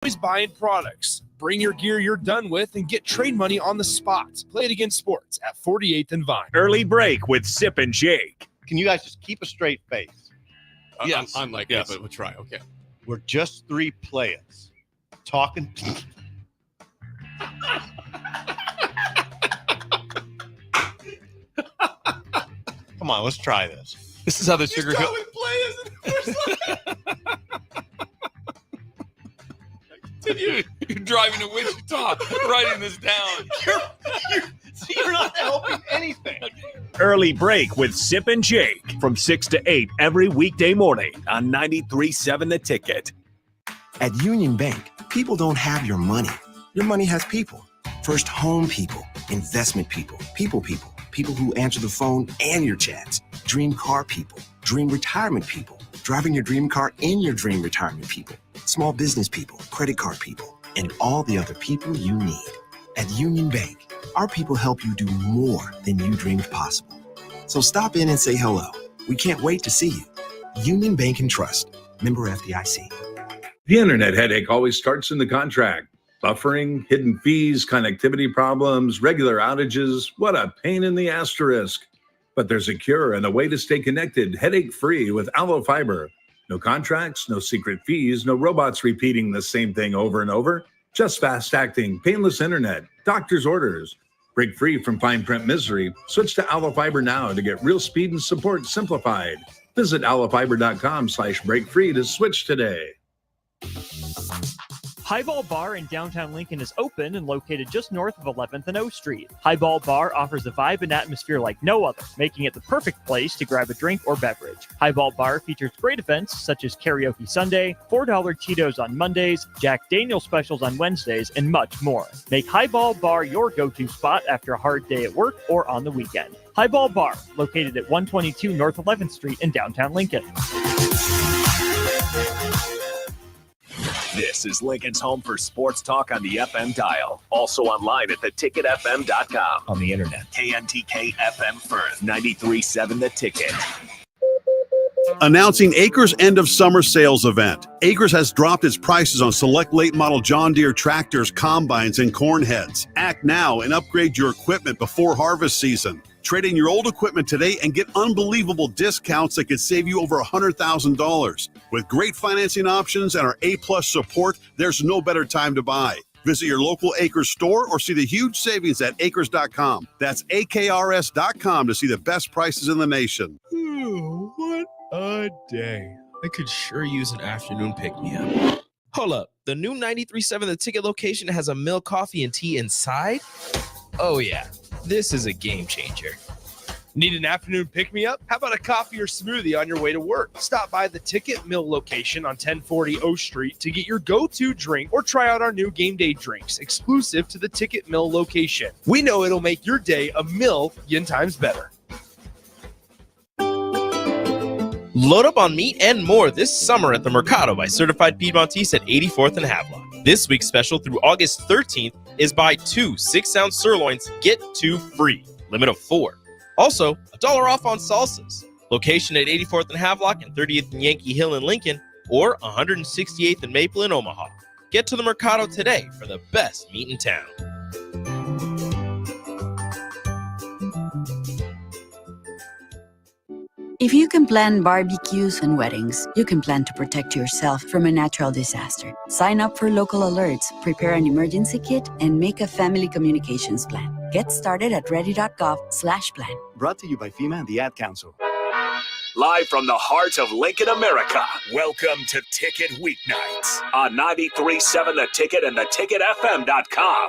Always buying products. Bring your gear you're done with and get trade money on the spot. Play it against sports at 48th and Vine. Early break with Sip and Jake. Can you guys just keep a straight face? Yes. I'm like, yes. yeah, but we'll try. Okay. We're just three players talking. Come on, let's try this. This is how the Sugar Hill. You're driving to Wichita, writing this down. You're not helping anything. Early break with Sip and Jake from 6 to 8 every weekday morning on 93.7 The Ticket. At Union Bank, people don't have your money. Your money has people. First home people, investment people, people who answer the phone and your chats, dream car people, dream retirement people, driving your dream car in your dream retirement people, small business people, credit card people, and all the other people you need. At Union Bank, our people help you do more than you dreamed possible. So stop in and say hello. We can't wait to see you. Union Bank and Trust. Member FDIC. The internet headache always starts in the contract. Buffering, hidden fees, connectivity problems, regular outages. What a pain in the asterisk. But there's a cure and a way to stay connected, headache-free with Allo Fiber. No contracts, no secret fees, no robots repeating the same thing over and over. Just fast-acting, painless internet, doctor's orders. Break free from fine print misery. Switch to Allo Fiber now to get real speed and support simplified. Visit allofiber.com/breakfree to switch today. Highball Bar in downtown Lincoln is open and located just north of 11th and O Street. Highball Bar offers a vibe and atmosphere like no other, making it the perfect place to grab a drink or beverage. Highball Bar features great events such as Karaoke Sunday, $4 Cheetos on Mondays, Jack Daniel's specials on Wednesdays, and much more. Make Highball Bar your go-to spot after a hard day at work or on the weekend. Highball Bar, located at 122 North 11th Street in downtown Lincoln. This is Lincoln's home for sports talk on the FM dial. Also online at theticketfm.com. On the internet, KNTK FM Firth, 93.7 The Ticket. Announcing Acres' end of summer sales event. Acres has dropped its prices on select late model John Deere tractors, combines, and corn heads. Act now and upgrade your equipment before harvest season. Trade in your old equipment today and get unbelievable discounts that could save you over $100,000. With great financing options and our A-plus support, there's no better time to buy. Visit your local Acres store or see the huge savings at acres.com. That's AKRS.com to see the best prices in the nation. Ooh, what a day. I could sure use an afternoon pick-me-up. Hold up. The new 93.7 The Ticket location has a milk, coffee, and tea inside? Oh, yeah. This is a game changer. Need an afternoon pick-me-up? How about a coffee or smoothie on your way to work? Stop by the Ticket Mill location on 1040 O Street to get your go-to drink or try out our new game day drinks exclusive to the Ticket Mill location. We know it'll make your day a million times better. Load up on meat and more this summer at the Mercado by Certified Piedmontese at 84th and Havelock. This week's special through August 13th is buy 2 6-ounce sirloins, get 2 free. Limit of 4. Also, $1 off on salsas. Location at 84th and Havelock and 30th and Yankee Hill in Lincoln, or 168th and Maple in Omaha. Get to the Mercado today for the best meat in town. If you can plan barbecues and weddings, you can plan to protect yourself from a natural disaster. Sign up for local alerts, prepare an emergency kit, and make a family communications plan. Get started at ready.gov/plan. Brought to you by FEMA and the Ad Council. Live from the heart of Lincoln, America, welcome to Ticket Weeknights on 93.7 The Ticket and theticketfm.com.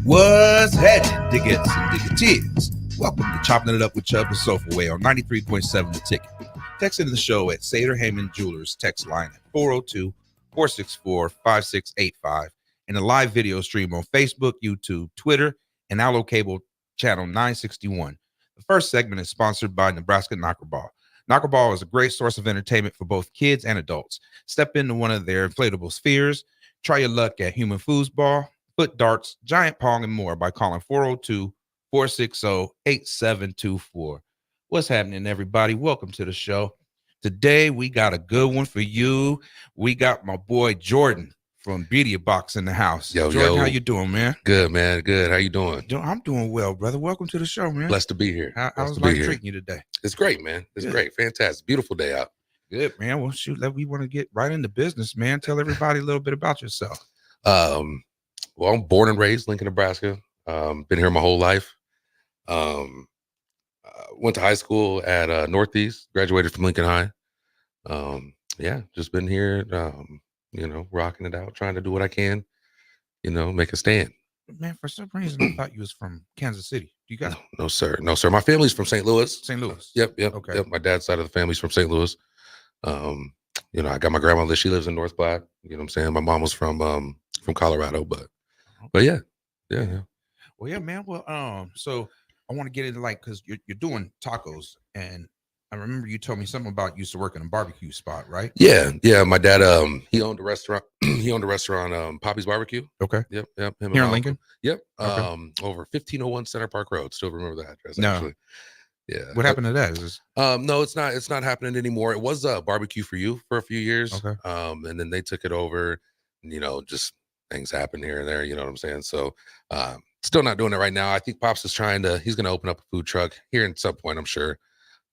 What's happening, diggers and diggeteers? Welcome to Chopping It Up with Chubb and Soulful on 93.7 The Ticket. Text into the show at Sater Heyman Jewelers text line at 402-464-5685 and a live video stream on Facebook, YouTube, Twitter, and Allo Cable channel 961. The first segment is sponsored by Nebraska Knockerball. Knockerball is a great source of entertainment for both kids and adults. Step into one of their inflatable spheres, try your luck at human foosball, foot darts, giant pong, and more by calling 402-460-8724. What's happening, everybody? Welcome to the show. Today we got a good one for you. We got my boy Jordan from Beauty Box in the house. Yo, Jordan, how you doing, man? Good, man. Good. How you doing? I'm doing well, brother. Welcome to the show, man. Blessed to be here. How's life treating you today? It's great, man. It's Good. great. Fantastic. Beautiful day out. Good, man. Well, shoot, we want to get right into business, man. Tell everybody a little bit about yourself. Well, I'm born and raised Lincoln, Nebraska. Been here my whole life. Went to high school at Northeast. Graduated from Lincoln High. Yeah, just been here. Rocking it out, trying to do what I can. Make a stand. Man, for some reason, I thought you was from Kansas City. You got No, sir. No, sir. My family's from St. Louis. St. Louis. Yep. Okay. Yep. My dad's side of the family's from St. Louis. I got my grandmother. She lives in North Platte. You know what I'm saying? My mom was from Colorado, but yeah. Well, yeah, man. Well, so I want to get into because you're doing tacos, and I remember you told me something about you used to work in a barbecue spot, right? Yeah. My dad he owned a restaurant. He owned a restaurant, Poppy's Barbecue. Okay. Yep. Him Here in and Lincoln. Yep. Okay. Over 1501 Center Park Road. Still remember that address. No. Actually. Yeah. What happened to that? Is this... No, it's not. It's not happening anymore. It was Barbecue for You for a few years. Okay. And then they took it over. Just things happen here and there. You know what I'm saying? So, still not doing it right now. I think Pops is he's going to open up a food truck here at some point, I'm sure.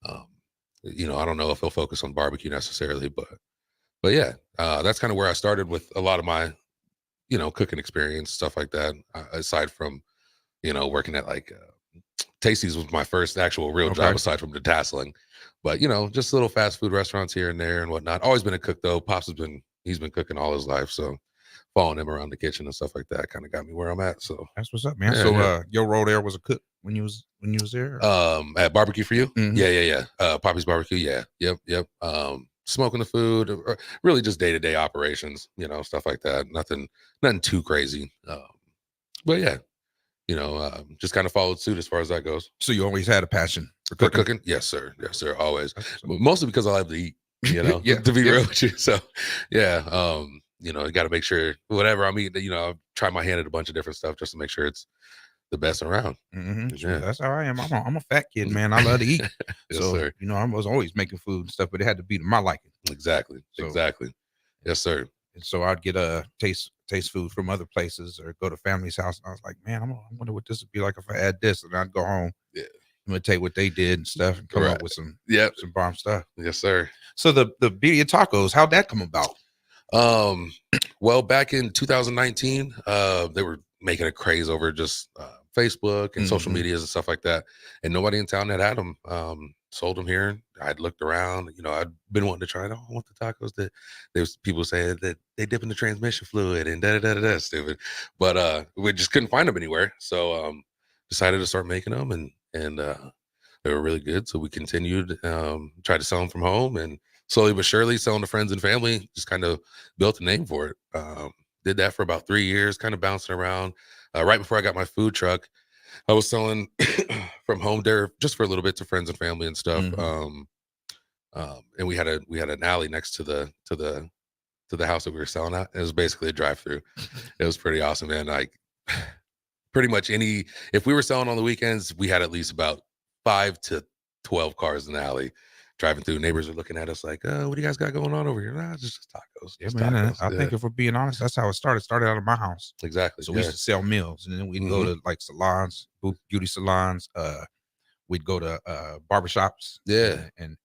I don't know if he'll focus on barbecue necessarily, but yeah, that's kind of where I started with a lot of my, cooking experience, stuff like that. Aside from, working at Tasty's was my first actual real job aside from the tasseling, but just little fast food restaurants here and there and whatnot. Always been a cook though. Pops he's been cooking all his life, so following him around the kitchen and stuff like that kind of got me where I'm at. So that's what's up, man. Your role there was a cook when you was there? At Barbecue for You? Mm-hmm. Yeah. Poppy's Barbecue, yeah. Yep. Smoking the food, really just day-to-day operations, stuff like that. Nothing too crazy. But yeah, just kind of followed suit as far as that goes. So you always had a passion for cooking? Yes, sir. Always. Mostly because I love to eat, Yeah, to be real with you. So yeah, you got to make sure whatever I'm eating, I try my hand at a bunch of different stuff just to make sure it's the best around. Mm-hmm. Yeah, that's how I am. I'm a fat kid, man. I love to eat. Yes, so sir. I was always making food and stuff, but it had to be to my liking. Exactly. Yes, sir. And so I'd get taste food from other places or go to family's house, and I was like, man, I wonder what this would be like if I had this. And I'd go home, imitate what they did and stuff, and come up with some bomb stuff. Yes, sir. So the Birria Tacos, how'd that come about? Well, back in 2019, they were making a craze over just Facebook and social medias and stuff like that, and nobody in town had them. Sold them here. I'd looked around, I'd been wanting to try it. Oh, I want the tacos that there's people saying that they dip in the transmission fluid and da stupid, but we just couldn't find them anywhere. So decided to start making them, and they were really good. So we continued, tried to sell them from home, and slowly but surely selling to friends and family. Just kind of built a name for it. Did that for about 3 years, kind of bouncing around. Right before I got my food truck, I was selling from home there just for a little bit to friends and family and stuff. And we had an alley next to the house that we were selling at. It was basically a drive-through. It was pretty awesome, man. Pretty much if we were selling on the weekends, we had at least about 5 to 12 cars in the alley driving through. Neighbors are looking at us like, what do you guys got going on over here? Nah, it's just tacos. Yeah, man. Tacos. I think if we're being honest, that's how it started. It started out of my house. Exactly. So we used to sell meals, and then we'd go to salons, beauty salons. We'd go to barbershops. Yeah. And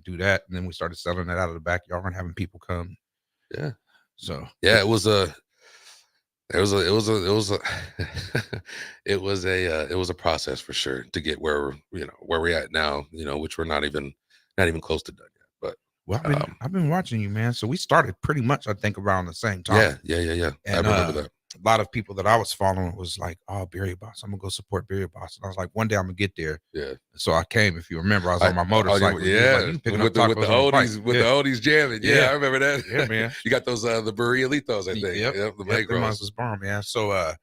do that. And then we started selling it out of the backyard and having people come. Yeah. So yeah, it was a process for sure to get where we're at now, which we're not even close to done yet. But well, I've been watching you, man. So we started pretty much, I think, around the same time. Yeah. And, I remember that. A lot of people that I was following was like, oh, Birria Boss, I'm gonna go support Birria Boss. And I was like, one day I'm gonna get there. Yeah. So I came, if you remember, I was on my motorcycle. With the oldies jamming. Yeah, I remember that. Yeah, man. You got those the Burritos, I think. Yep, the Magros was bomb, man. So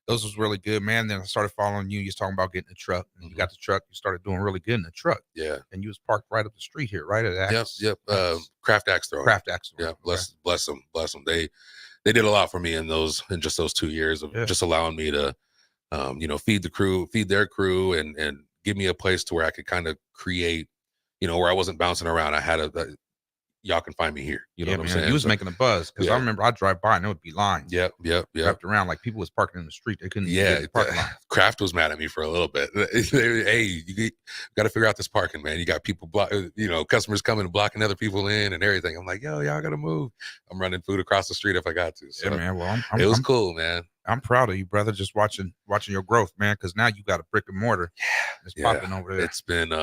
those was really good, man. Then I started following you. You was talking about getting a truck. And you got the truck. You started doing really good in the truck. Yeah. And you was parked right up the street here, right at Axe. Yep. Craft Axe Throwing. Craft Axe Yeah. Throwing. Bless them. They did a lot for me in just those 2 years of just allowing me to, feed their crew and give me a place to where I could kind of create, where I wasn't bouncing around. I had y'all can find me here. You know Yeah, what I'm man. saying? You was So, making a buzz because I remember I drive by and there would be lines. Yep. Wrapped around like people was parking in the street. They couldn't get in the parking lot. Kraft was mad at me for a little bit. Hey, you got to figure out this parking, man. You got people customers coming and blocking other people in and everything. I'm like, yo, y'all got to move. I'm running food across the street if I got to. So Yeah, man. Well, it was cool, man. I'm proud of you, brother. Just watching your growth, man. Because now you got a brick and mortar. It's popping over there. It's been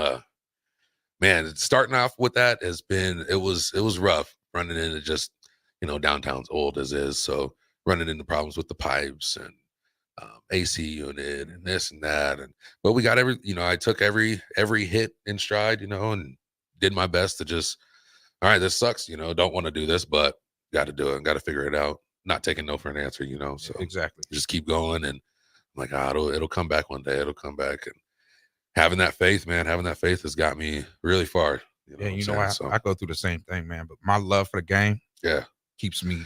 man, starting off with that it was rough running into just, downtown's old as is. So running into problems with the pipes and AC unit and this and that. But we got I took every hit in stride, and did my best to just, all right, this sucks, don't want to do this, but got to do it. Got to figure it out. Not taking no for an answer, so exactly. Just keep going. And I'm like, it'll come back one day. It'll come back. And having that faith, man, has got me really far. I go through the same thing, man. But my love for the game, keeps me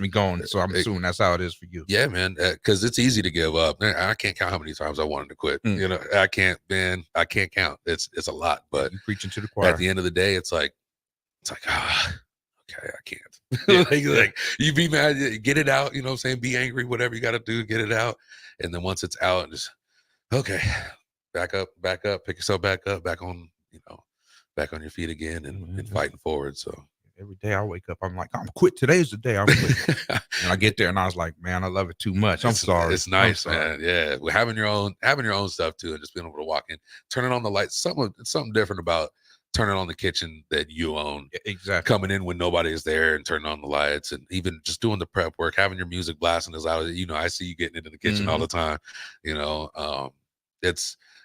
going. So I'm assuming that's how it is for you. Yeah, man. Because it's easy to give up. Man, I can't count how many times I wanted to quit. I can't count. It's a lot. But you preaching to the choir. At the end of the day, it's like, okay, I can't. like you be mad, get it out. You know what I'm saying? Be angry, whatever you got to do, get it out. And then once it's out, just okay. Back up, pick yourself back up, back on your feet again and fighting forward. So every day I wake up, I'm like, I'm quit. Today's the day I'm quit. And I get there and I was like, man, I love it too much. I'm sorry. It's nice, man. Yeah. We're having your own stuff too, and just being able to walk in, turning on the lights. Something different about turning on the kitchen that you own. Exactly. Coming in when nobody is there and turning on the lights, and even just doing the prep work, having your music blasting as loud. I see you getting into the kitchen all the time.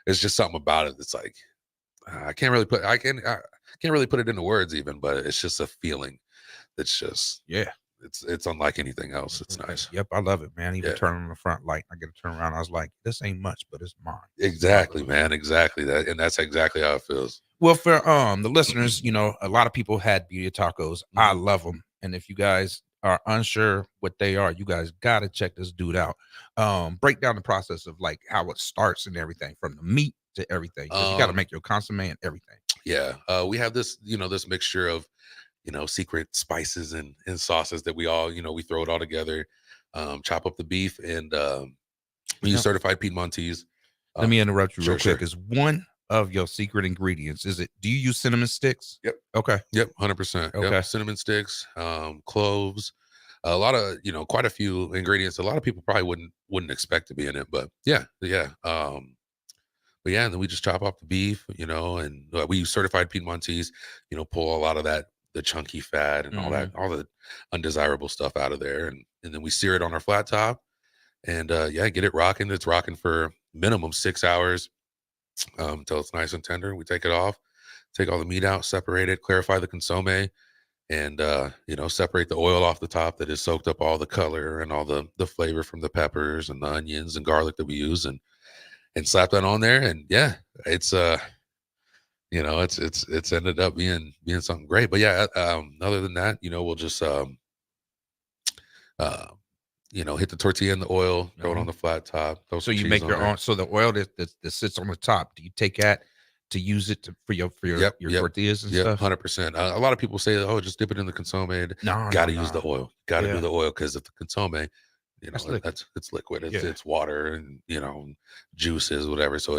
It's just something about it that's like I can't really put it into words even, but it's just a feeling that's just it's unlike anything else. It's nice. Yep, I love it, man. Even turning on the front light, I get to turn around. I was like, this ain't much, but it's mine. Exactly, man. Exactly that, and that's exactly how it feels. Well, for the listeners, a lot of people had Beauty of Tacos. I love them, and if you guys are unsure what they are, you guys got to check this dude out. Break down the process of like how it starts and everything, from the meat to everything. You got to make your consomme and everything. Yeah, we have this, this mixture of, secret spices and sauces that we all, we throw it all together. Chop up the beef, and we use certified Piedmontese. Let me interrupt you real quick. Sure. Is one of your secret ingredients, do you use cinnamon sticks? Yep. Okay. Yep. 100%. Okay. Yep. Cinnamon sticks, cloves, a lot of, quite a few ingredients. A lot of people probably wouldn't expect to be in it, but yeah. But yeah, and then we just chop off the beef, and we use certified Piedmontese, pull a lot of the chunky fat and all the undesirable stuff out of there. And then we sear it on our flat top and get it rocking. It's rocking for minimum 6 hours until it's nice and tender. We take it off, take all the meat out, separate it, clarify the consomme, and separate the oil off the top that has soaked up all the color and all the flavor from the peppers and the onions and garlic that we use, and slap that on there. And it's it's ended up being something great. But other than that, we'll just hit the tortilla in the oil, throw it on the flat top. So you make your own. So the oil that sits on the top, do you take that to use it for your tortillas and stuff? 100%. A lot of people say, "Oh, just dip it in the consomme." No, got to use the oil. Got to do the oil, because if the consomme, it's liquid. It's water and juices, whatever. So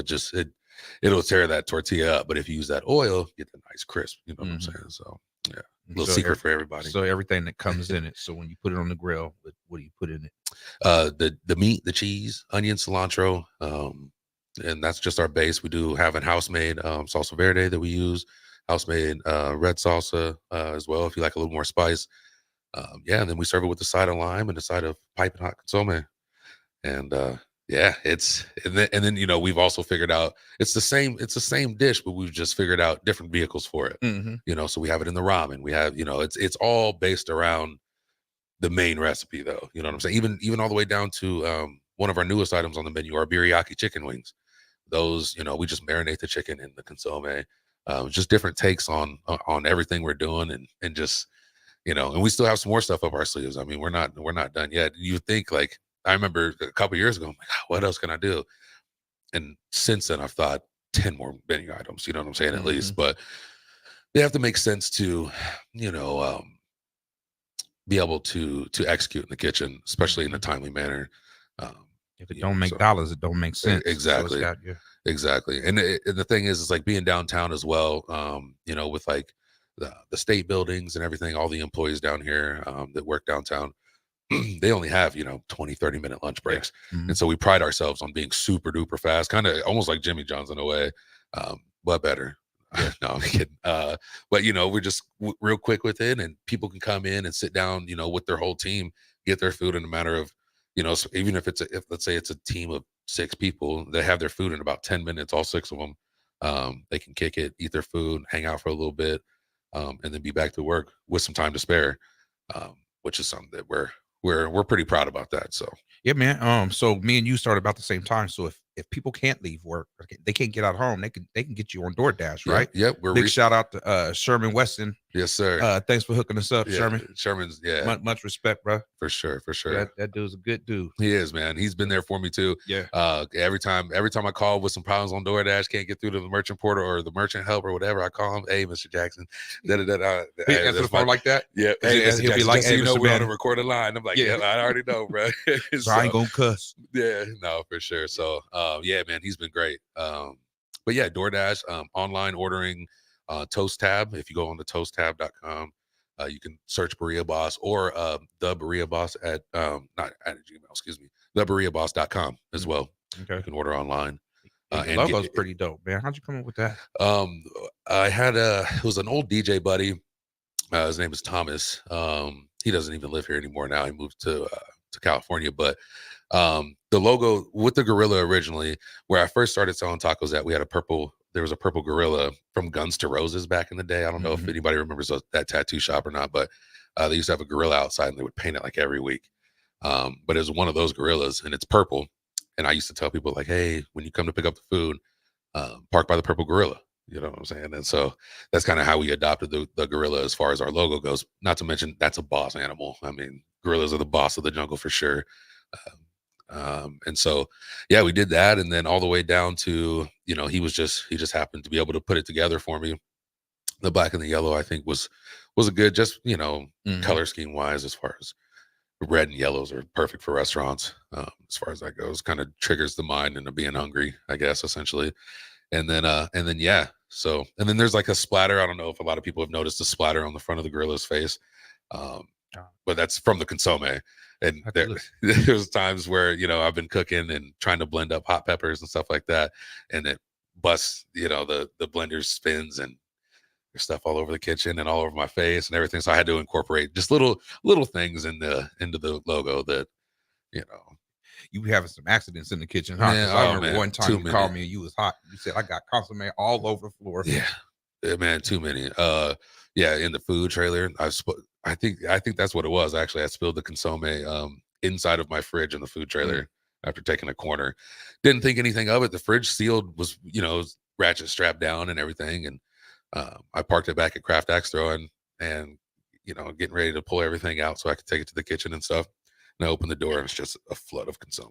it'll tear that tortilla up. But if you use that oil, you get the nice crisp. You know what I'm saying? So yeah, little secret for everybody. So everything that comes in it. So when you put it on the grill, what do you put in it? The meat, the cheese, onion, cilantro, and that's just our base. We do have a house made salsa verde that we use, house made red salsa as well, if you like a little more spice. And then we serve it with a side of lime and a side of piping hot consomme. And and then we've also figured out it's the same dish, but we've just figured out different vehicles for it. So we have it in the ramen. We have, it's all based around the main recipe, though. You know what I'm saying? Even all the way down to one of our newest items on the menu, our biryaki chicken wings. Those, we just marinate the chicken in the consomme. Just different takes on everything we're doing, and just and we still have some more stuff up our sleeves. I mean, we're not done yet. You think, like, I remember a couple years ago, I'm like, what else can I do? And since then, I've thought 10 more menu items. You know what I'm saying? At least, but they have to make sense to, be able to execute in the kitchen, especially in a timely manner. If it don't make dollars, it don't make sense. Exactly. So Exactly. And the thing is, it's like being downtown as well, with like the state buildings and everything, all the employees down here that work downtown, they only have, 20, 30-minute lunch breaks. Mhm. And so we pride ourselves on being super duper fast, kind of almost like Jimmy John's in a way, but better. No, I'm kidding. But we're just real quick with it, and people can come in and sit down, with their whole team, get their food in a matter of, so even if let's say it's a team of 6 people, they have their food in about 10 minutes, all 6 of them. They can kick it, eat their food, hang out for a little bit, and then be back to work with some time to spare, which is something that we're pretty proud about that. So yeah, man. So me and you started about the same time. So if people can't leave work, they can't get out home, they can get you on DoorDash, right? Yep. We're big shout out to Sherman Weston. Yes, sir. Thanks for hooking us up, Sherman. Sherman's much respect, bro. For sure. That dude's a good dude. He is, man. He's been there for me too. Yeah. Every time I call with some problems on DoorDash, can't get through to the merchant portal or the merchant help or whatever, I call him. Hey, Mr. Jackson. He answers the phone like that. Yeah. Hey, he'll be like, hey, Mr. we're on Man. a recorded line. I'm like, yeah, I already know, bro. So I ain't gonna cuss. Yeah, no, for sure. So, yeah, man, he's been great. But yeah, DoorDash, online ordering, Toast Tab. If you go on the toasttab.com, you can search Berea Boss or the Berea Boss at not at Gmail, excuse me, thebereaboss.com as well. Okay. You can order online. And logo's pretty dope, man. How'd you come up with that? I had it was an old DJ buddy. His name is Thomas. He doesn't even live here anymore now. He moved to California, but the logo with the gorilla originally, where I first started selling tacos at, there was a purple gorilla from Guns to Roses back in the day. I don't know if anybody remembers that tattoo shop or not, but they used to have a gorilla outside and they would paint it like every week. But it was one of those gorillas and it's purple. And I used to tell people like, hey, when you come to pick up the food, park by the purple gorilla. You know what I'm saying? And so that's kind of how we adopted the gorilla as far as our logo goes. Not to mention that's a boss animal. I mean, gorillas are the boss of the jungle for sure. And so, yeah, we did that. And then all the way down to, he just happened to be able to put it together for me. The black and the yellow, I think was a good, just, color scheme wise, as far as red and yellows are perfect for restaurants. As far as that goes, kind of triggers the mind into being hungry, I guess, essentially. And then, yeah. So, and then there's like a splatter. I don't know if a lot of people have noticed the splatter on the front of the gorilla's face. But that's from the consomme. And there's times where, I've been cooking and trying to blend up hot peppers and stuff like that. And it busts, the blender spins and there's stuff all over the kitchen and all over my face and everything. So I had to incorporate just little things into the logo that, You were having some accidents in the kitchen, huh? Yeah, I remember one time you called me and you was hot. You said, I got consomme all over the floor. Yeah, man, too many. Yeah, in the food trailer, I think that's what it was. Actually, I spilled the consomme inside of my fridge in the food trailer after taking a corner. Didn't think anything of it. The fridge sealed was, ratchet strapped down and everything. And I parked it back at Kraft Extra and getting ready to pull everything out so I could take it to the kitchen and stuff. And I opened the door and it's just a flood of consomme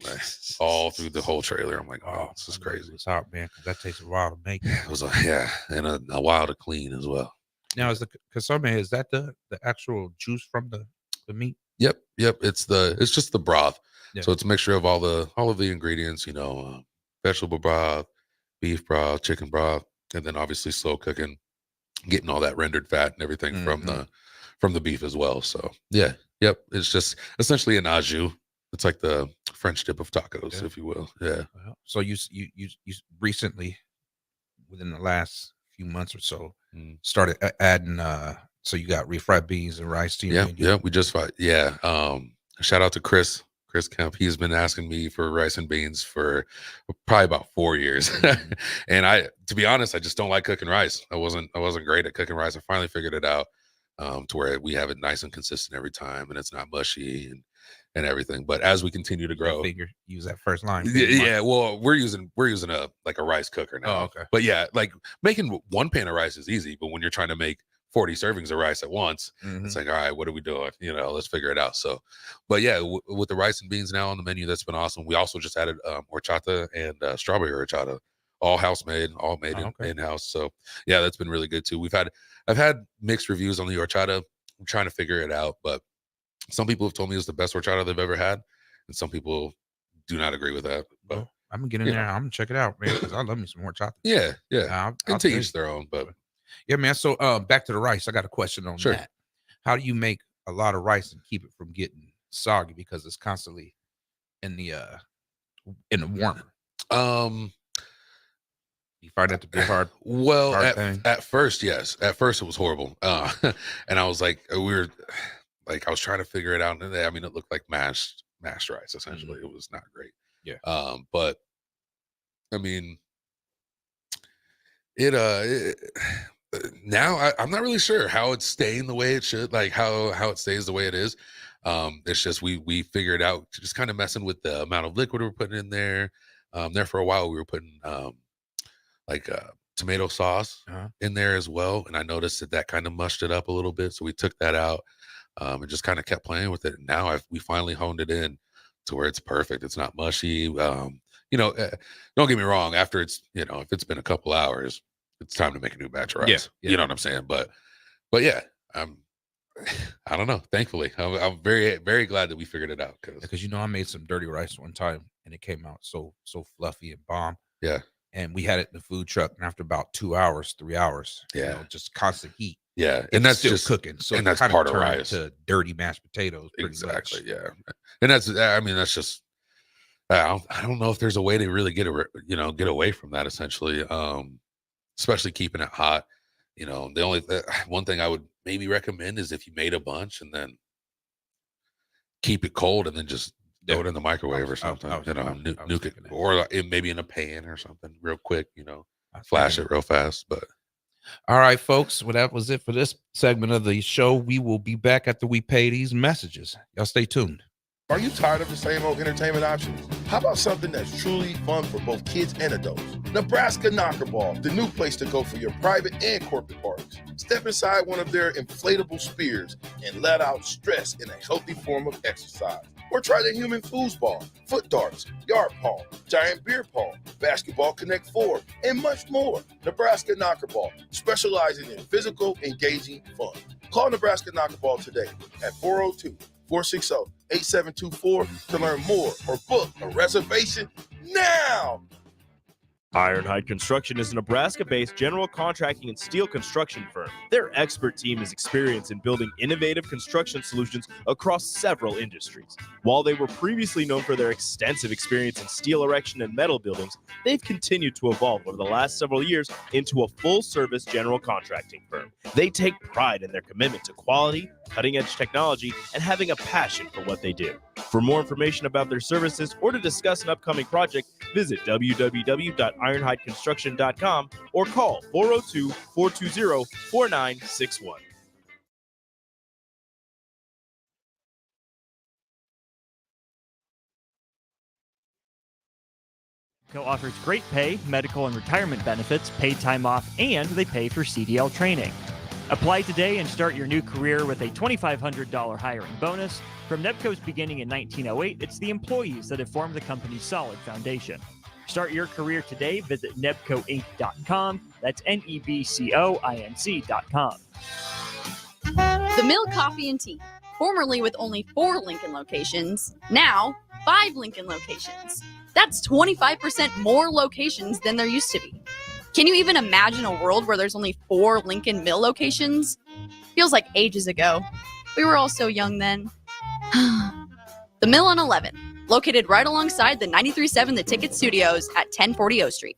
all through the whole trailer. I'm like, oh, this is crazy. It's hot, man, because that takes a while to make. It was and a while to clean as well. Now, is the consomme, is that the actual juice from the meat? Yep. It's just the broth. Yeah. So it's a mixture of all of the ingredients, vegetable broth, beef broth, chicken broth, and then obviously slow cooking, getting all that rendered fat and everything from the beef as well. So yeah. Yep. It's just essentially an au jus. It's like the French dip of tacos, if you will. Yeah. So you recently, within the last few months or so, started adding. So you got refried beans and rice to your menu? Yeah. We just fought. Yeah. Shout out to Chris Kemp. He's been asking me for rice and beans for probably about 4 years. And to be honest, I just don't like cooking rice. I wasn't great at cooking rice. I finally figured it out. To where we have it nice and consistent every time and it's not mushy and everything. But as we continue to grow, use that first line. Yeah. Well, we're using a rice cooker now. Oh, okay. But yeah, like making one pan of rice is easy, but when you're trying to make 40 servings of rice at once, it's like, all right, what are we doing? Let's figure it out. So, but yeah, with the rice and beans now on the menu, that's been awesome. We also just added horchata and strawberry horchata all house made, all made in house. So yeah, that's been really good too. I've had mixed reviews on the horchata. I'm trying to figure it out, but some people have told me it's the best horchata they've ever had, and some people do not agree with that. But Well, I'm gonna get in there. I'm gonna check it out, man, because I love me some horchata. Yeah. I'll To each their own, but yeah, man. So back to the rice. I got a question on that. How do you make a lot of rice and keep it from getting soggy because it's constantly in the warmer? You find that to be hard? Well, thing? at first, yes. At first, it was horrible, and I was like, I was trying to figure it out, and I mean, it looked like mashed rice. Essentially, it was not great. Yeah. But I mean, now I'm not really sure how it's staying the way it should, like how it stays the way it is. It's just we figured out just kind of messing with the amount of liquid we're putting in there. There for a while we were putting tomato sauce in there as well, and I noticed that kind of mushed it up a little bit, so we took that out and just kind of kept playing with it. And now we finally honed it in to where it's perfect. It's not mushy. Don't get me wrong. After if it's been a couple hours, it's time to make a new batch of rice. Yeah. You know what I'm saying? But yeah, I don't know. Thankfully, I'm very, very glad that we figured it out. Because I made some dirty rice one time and it came out so fluffy and bomb. Yeah. And we had it in the food truck, and after about 2 hours, 3 hours, just constant heat. Yeah, and that's still just cooking. So and that's part of turned rice. to dirty mashed potatoes. Exactly. Much. Yeah, and that's just. I don't know if there's a way to really get away from that. Essentially, especially keeping it hot. The only one thing I would maybe recommend is if you made a bunch and then keep it cold and then just throw it in the microwave or something. Nuke it, or maybe in a pan or something, real quick. Flash it real fast. But all right, folks. Well, that was it for this segment of the show. We will be back after we pay these messages. Y'all stay tuned. Are you tired of the same old entertainment options? How about something that's truly fun for both kids and adults? Nebraska Knockerball, the new place to go for your private and corporate parties. Step inside one of their inflatable spears and let out stress in a healthy form of exercise. Or try the human foosball, foot darts, yard pong, giant beer pong, basketball Connect 4, and much more. Nebraska Knockerball, specializing in physical, engaging fun. Call Nebraska Knockerball today at 402-460-8724 to learn more or book a reservation now. Ironhide Construction is a Nebraska-based general contracting and steel construction firm. Their expert team is experienced in building innovative construction solutions across several industries. While they were previously known for their extensive experience in steel erection and metal buildings, they've continued to evolve over the last several years into a full-service general contracting firm. They take pride in their commitment to quality, cutting-edge technology, and having a passion for what they do. For more information about their services or to discuss an upcoming project, visit www.ironhideconstruction.com or call 402-420-4961. Offers great pay, medical and retirement benefits, paid time off, and they pay for CDL training. Apply today and start your new career with a $2,500 hiring bonus. From Nebco's beginning in 1908, it's the employees that have formed the company's solid foundation. Start your career today. Visit nebcoinc.com. That's NEBCOINC.com. The Mill Coffee and Tea, formerly with only 4 Lincoln locations, now 5 Lincoln locations. That's 25% more locations than there used to be. Can you even imagine a world where there's only 4 Lincoln Mill locations? Feels like ages ago. We were all so young then. The Mill on 11, located right alongside the 93.7 The Ticket Studios at 1040 O Street.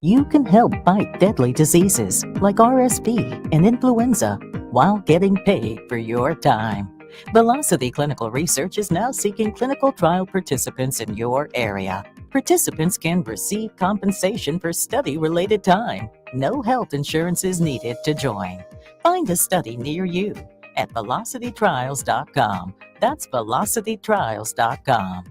You can help fight deadly diseases like RSV and influenza while getting paid for your time. Velocity Clinical Research is now seeking clinical trial participants in your area. Participants can receive compensation for study-related time. No health insurance is needed to join. Find a study near you at velocitytrials.com. That's velocitytrials.com.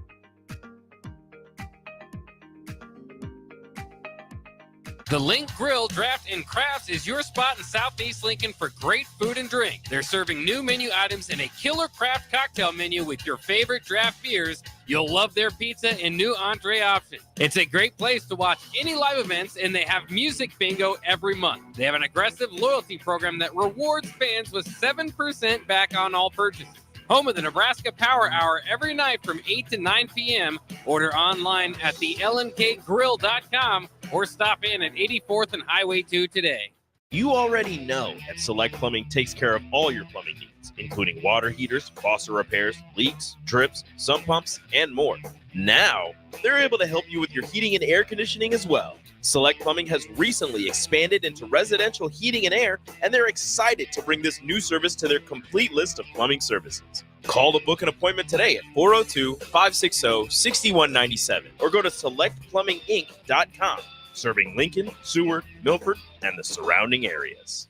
The Link Grill, Draft, and Crafts is your spot in Southeast Lincoln for great food and drink. They're serving new menu items and a killer craft cocktail menu with your favorite draft beers. You'll love their pizza and new entree options. It's a great place to watch any live events, and they have music bingo every month. They have an aggressive loyalty program that rewards fans with 7% back on all purchases. Home of the Nebraska Power Hour every night from 8 to 9 p.m. Order online at thelnkgrill.com or stop in at 84th and Highway 2 today. You already know that Select Plumbing takes care of all your plumbing needs, including water heaters, faucet repairs, leaks, drips, sump pumps, and more. Now, they're able to help you with your heating and air conditioning as well. Select Plumbing has recently expanded into residential heating and air, and they're excited to bring this new service to their complete list of plumbing services. Call to book an appointment today at 402-560-6197 or go to selectplumbinginc.com, serving Lincoln, Seward, Milford, and the surrounding areas.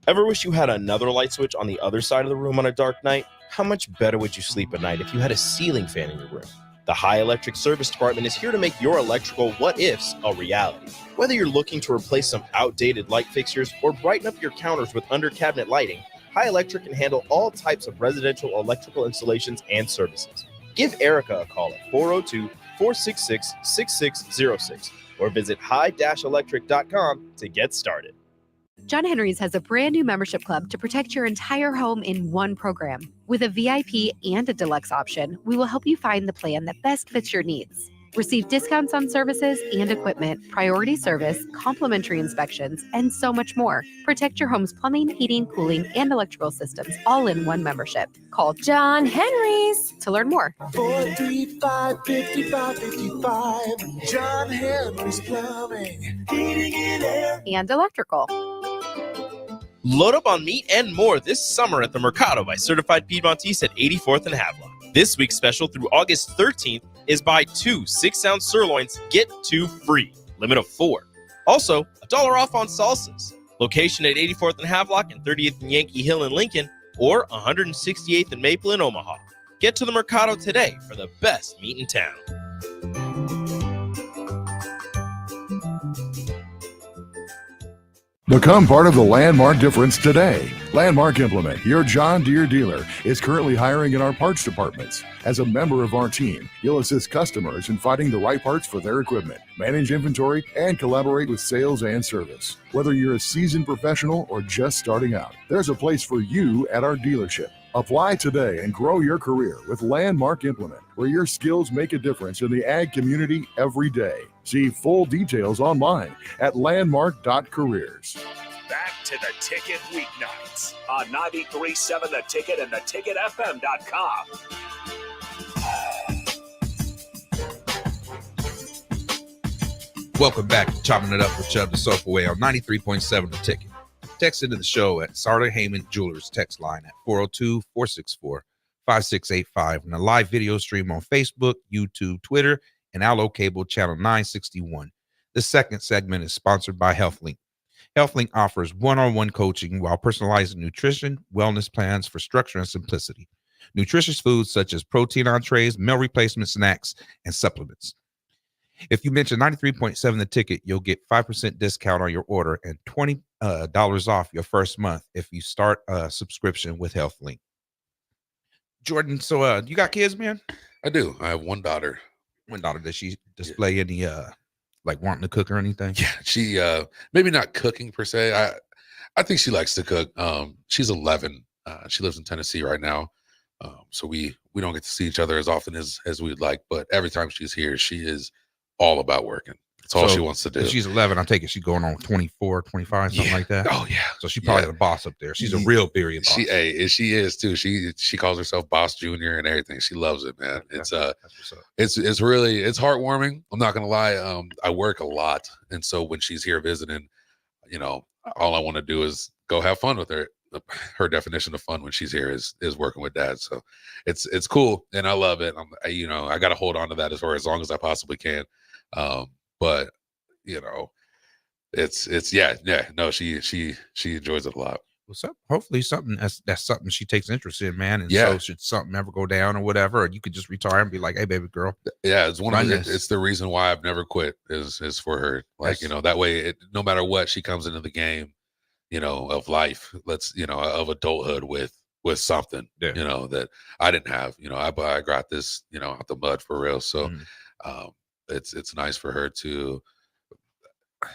Ever wish you had another light switch on the other side of the room on a dark night? How much better would you sleep at night if you had a ceiling fan in your room? The High Electric Service Department is here to make your electrical what-ifs a reality. Whether you're looking to replace some outdated light fixtures or brighten up your counters with under-cabinet lighting, High Electric can handle all types of residential electrical installations and services. Give Erica a call at 402-466-6606 or visit high-electric.com to get started. John Henry's has a brand new membership club to protect your entire home in one program. With a VIP and a deluxe option, we will help you find the plan that best fits your needs. Receive discounts on services and equipment, priority service, complimentary inspections, and so much more. Protect your home's plumbing, heating, cooling, and electrical systems all in one membership. Call John Henry's to learn more. 435-5555. John Henry's Plumbing, Heating and Air, and Electrical. Load up on meat and more this summer at the Mercado by Certified Piedmontese at 84th and Havelock. This week's special through August 13th is buy 2 6-ounce sirloins, get 2 free. Limit of 4. Also, $1 off on salsas. Location at 84th and Havelock and 30th and Yankee Hill in Lincoln or 168th and Maple in Omaha. Get to the Mercado today for the best meat in town. Become part of the Landmark difference today. Landmark Implement, your John Deere dealer, is currently hiring in our parts departments. As a member of our team, you'll assist customers in finding the right parts for their equipment, manage inventory, and collaborate with sales and service. Whether you're a seasoned professional or just starting out, there's a place for you at our dealership. Apply today and grow your career with Landmark Implement, where your skills make a difference in the ag community every day. See full details online at landmark.careers. Back to the Ticket weeknights on 93.7 The Ticket and theticketfm.com. Welcome back to Chopping It Up with Chubb the Soulful Way on 93.7 The Ticket. Text into the show at Sarda Heyman Jewelers text line at 402-464-5685 and a live video stream on Facebook, YouTube, Twitter, and Allo Cable channel 961. The second segment is sponsored by HealthLink. HealthLink offers one-on-one coaching while personalizing nutrition, wellness plans for structure and simplicity. Nutritious foods such as protein entrees, meal replacement snacks, and supplements. If you mention 93.7 The Ticket, you'll get 5% discount on your order and $20 off your first month if you start a subscription with HealthLink. Jordan, so you got kids, man? I do. I have one daughter. One daughter. Does she display any like wanting to cook or anything? Yeah, she maybe not cooking per se. I think she likes to cook. She's 11. She lives in Tennessee right now. So we don't get to see each other as often as we'd like, but every time she's here, she is all about working. That's all she wants to do. If she's 11, I take it she's going on 24, 25, something like that. Oh, yeah. So she probably the boss up there. She's a real period boss. She is too. She calls herself Boss Junior and everything. She loves it, man. It's really heartwarming. I'm not gonna lie. I work a lot, and so when she's here visiting, all I want to do is go have fun with her. Her definition of fun when she's here is working with Dad. So it's cool, and I love it. I got to hold on to that for as long as I possibly can. But she enjoys it a lot. Well, hopefully something that's something she takes interest in, man. And Yeah. so should something ever go down or whatever, you could just retire and be like, hey, baby girl. Yeah, it's one of the, this. it's the reason why I've never quit is for her. Like, That's- that way, no matter what, she comes into the game, of life, of adulthood with something, that I didn't have. I got this, out the mud for real. So it's nice for her to.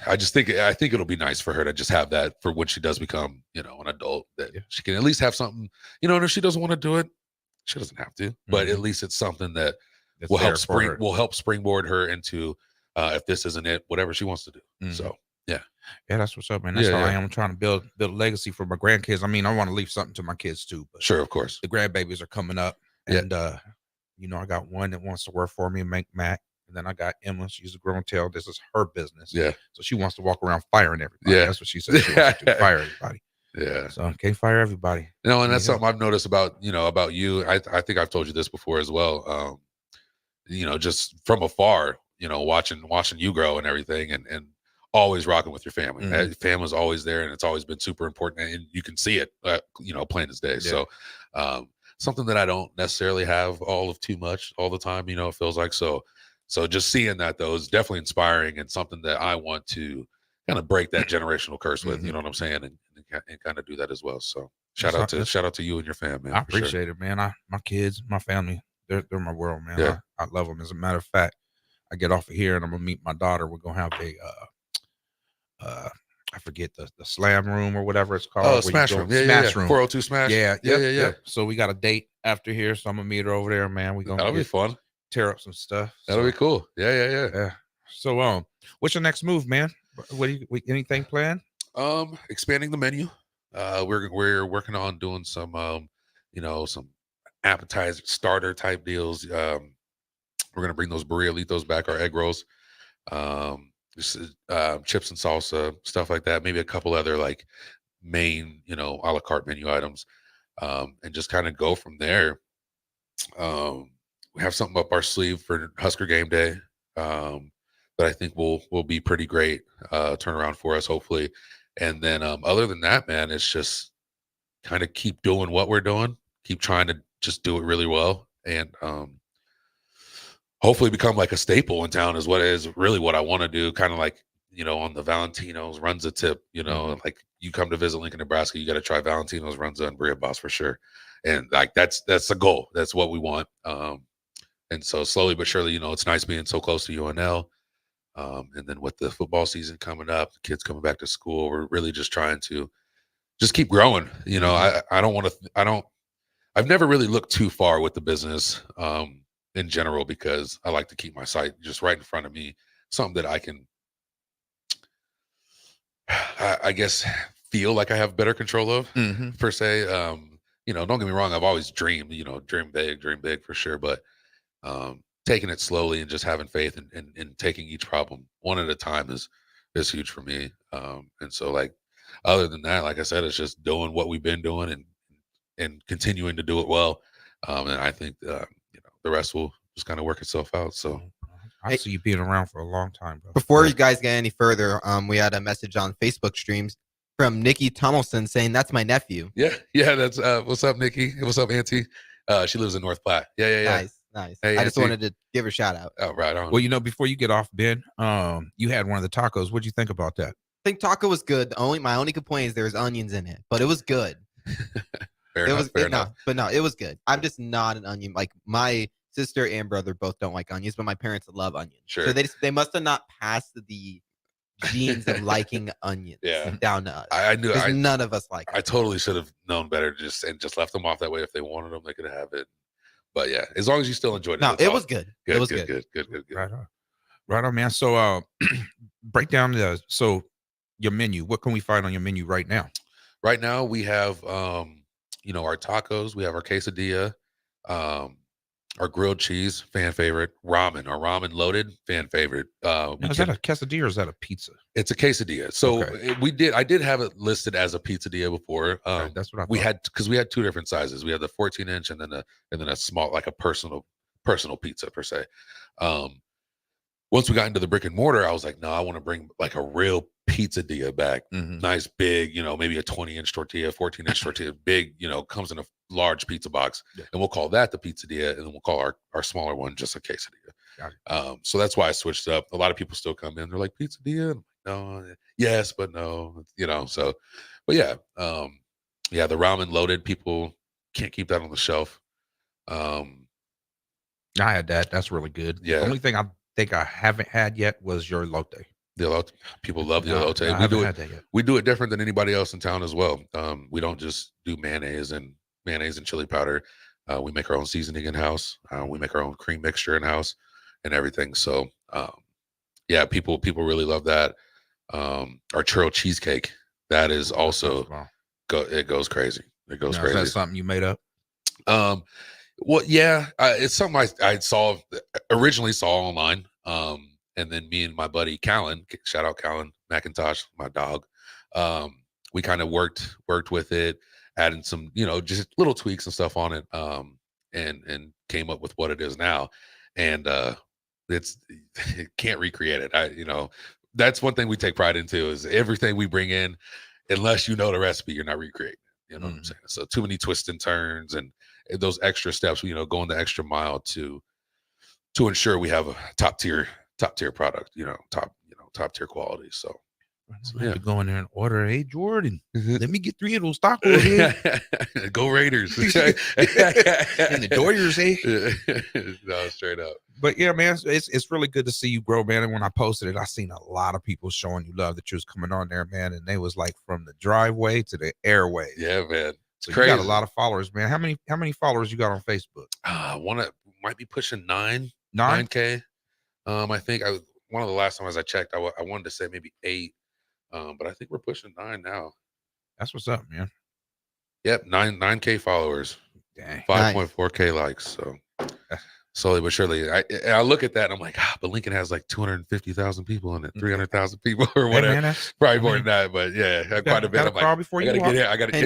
I think it'll be nice for her to just have that for when she does become, an adult, that she can at least have something, and if she doesn't want to do it, she doesn't have to, but at least it's something that That's will there help springboard her into, if this isn't it, whatever she wants to do. So, yeah. Yeah, that's what's up, man. That's Yeah, how I yeah. am. I'm trying to build a legacy for my grandkids. I mean, I want to leave something to my kids too. But Sure, of course. The grandbabies are coming up, and I got one that wants to work for me and make Mac, and then I got Emma. She's a grown tail. This is her business. Yeah. So she wants to walk around firing everybody. Yeah. That's what she said. She wants to fire everybody. Yeah. So I can't fire everybody. And that's something I've noticed about you. I think I've told you this before as well. Just from afar, watching you grow and everything, and always rocking with your family. Mhm. Family's always there, and it's always been super important, and you can see it, plain as day. Yeah. So, something that I don't necessarily have too much all the time. It feels like so just seeing that though is definitely inspiring, and something that I want to kind of break that generational curse with. You know what I'm saying, and kind of do that as well. So shout out to you and your fam, man. I for sure. appreciate it, man. My kids, my family, they're my world, man. Yeah. I love them. As a matter of fact, I get off of here and I'm gonna meet my daughter. We're gonna have I forget the slam room or whatever it's called. Oh, where you Smash go- Room. Yeah, Smash yeah. Room. 402 Smash. Yeah, Yeah. So we got a date after here, so I'm gonna meet her over there, man. We gonna That'll be fun. tear up some stuff. That'll be cool. Yeah. So what's your next move, man? Anything planned? Expanding the menu. We're working on doing some some appetizer starter type deals. We're gonna bring those burritos back, our egg rolls, chips and salsa, stuff like that. Maybe a couple other like main, a la carte menu items, and just kind of go from there. We have something up our sleeve for Husker game day, that I think will be pretty great turnaround for us, hopefully. And then other than that, man, it's just kind of keep doing what we're doing, keep trying to just do it really well, and hopefully become like a staple in town is really what I want to do. Kind of like, on the Valentino's runs a tip, like you come to visit Lincoln, Nebraska, you got to try Valentino's runs and Bria Boss for sure. And like, that's the goal. That's what we want. And so slowly but surely, it's nice being so close to UNL. And then with the football season coming up, the kids coming back to school, we're really just trying to just keep growing. I've never really looked too far with the business, in general, because I like to keep my site just right in front of me, something that I can, I guess, feel like I have better control of, per se. Don't get me wrong, I've always dreamed, dream big for sure, but taking it slowly and just having faith and taking each problem one at a time is huge for me. And so, like, other than that, like I said, it's just doing what we've been doing and continuing to do it well. And I think the rest will just kind of work itself out. So I see you being around for a long time, bro. Before you guys get any further, we had a message on Facebook streams from Nikki Tomlinson saying that's my nephew. Yeah, that's what's up, Nikki? What's up, Auntie? She lives in North Platte. Yeah. Nice. Hey, I just Auntie. wanted to give her a shout out. Oh, right on. Well, before you get off, Ben, you had one of the tacos. What'd you think about that? I think taco was good. My only complaint is there was onions in it, but it was good. Fair enough. No, it was good. I'm just not an onion. Like my sister and brother both don't like onions, but my parents love onions. Sure. So they must have not passed the genes of liking onions down to us. I knew 'Cause none of us like I totally should have known better, just left them off that way. If they wanted them, they could have it. But yeah, as long as you still enjoyed it. No, that's it all. was good. Good, It was good. Right on, man. So break down your menu. What can we find on your menu right now? Right now we have our tacos, we have our quesadilla, our grilled cheese, fan favorite, our ramen loaded, fan favorite. Is that a quesadilla or is that a pizza? It's a quesadilla. So Okay. I did have it listed as a pizzadilla before. That's what I we thought. had, because we had two different sizes. We had the 14-inch and then a small, like a personal pizza per se. once we got into the brick and mortar, I was like, no, I want to bring like a real pizzeria back. Nice, big, maybe a 20-inch tortilla, 14-inch tortilla, big, comes in a large pizza box. And we'll call that the pizzeria. And then we'll call our smaller one just a quesadilla. So that's why I switched up. A lot of people still come in. They're like, pizzeria? No, yes, but no, so, but yeah. The ramen loaded, people can't keep that on the shelf. I had that. That's really good. Yeah. The only thing I think I haven't had yet was your elote. The elote, people love the No, elote. I haven't had that yet. We do it different than anybody else in town as well. We don't just do mayonnaise and chili powder. We make our own seasoning in house. We make our own cream mixture in house and everything. So, people really love that. Our churro cheesecake, that is also it goes crazy. It goes crazy. Is that something you made up? Well, yeah, it's something I originally saw online. And then me and my buddy Callan, shout out Callan McIntosh, my dog. We kind of worked with it, adding some, just little tweaks and stuff on it. And came up with what it is now. And it can't recreate it. That's one thing we take pride into is everything we bring in, unless you know the recipe, you're not recreating. You know what I'm saying? So too many twists and turns and those extra steps, going the extra mile to ensure we have a top tier product, top tier quality. So I have to go in there and order. Hey, Jordan, let me get 3 of those tacos here. Go Raiders. And the Doyers, eh? No, straight up. But yeah, man, it's really good to see you grow, man. And when I posted it, I seen a lot of people showing you love that you was coming on there, man. And they was like from the driveway to the airway. Yeah, man. So you got a lot of followers, man. How many followers you got on Facebook? Might be pushing 9K. I think one of the last times I checked, I wanted to say maybe 8. But I think we're pushing 9 now. That's what's up, man. Yep, 9K followers. Dang. 5.4K likes. So slowly but surely, I look at that and I'm like, but Lincoln has like 250,000 people in it, 300,000 people or whatever. Hey, man, probably more than that, but yeah, quite a bit. I'm like, I gotta get here. I gotta. Hey,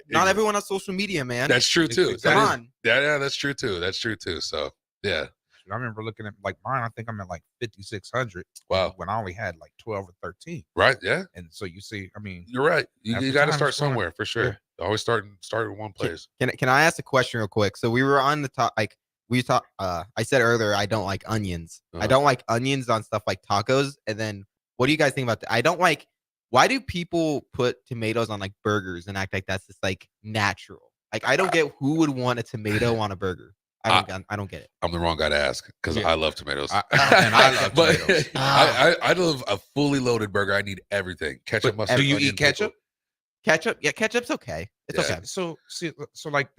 not everyone on social media, man. That's true too. Come on. Yeah, that's true too. That's true too. So yeah. I remember looking at like mine. I think I'm at like 5,600. Wow. When I only had like 12 or 13. Right. Yeah. And so you see, I mean, you're right. You got to start it's fun. somewhere for sure. Yeah. Always start in one place. Can I ask a question real quick? So we were on the top, like we talked. I said earlier, I don't like onions. I don't like onions on stuff like tacos. And then, what do you guys think about that? I don't like. Why do people put tomatoes on like burgers and act like that's just like natural? Like I don't get who would want a tomato on a burger. I don't get it. I'm the wrong guy to ask because I love tomatoes. And I love tomatoes. I love a fully loaded burger. I need everything. Ketchup, mustard. Do you onion, eat ketchup? Ketchup? Yeah, ketchup's okay. It's okay. So like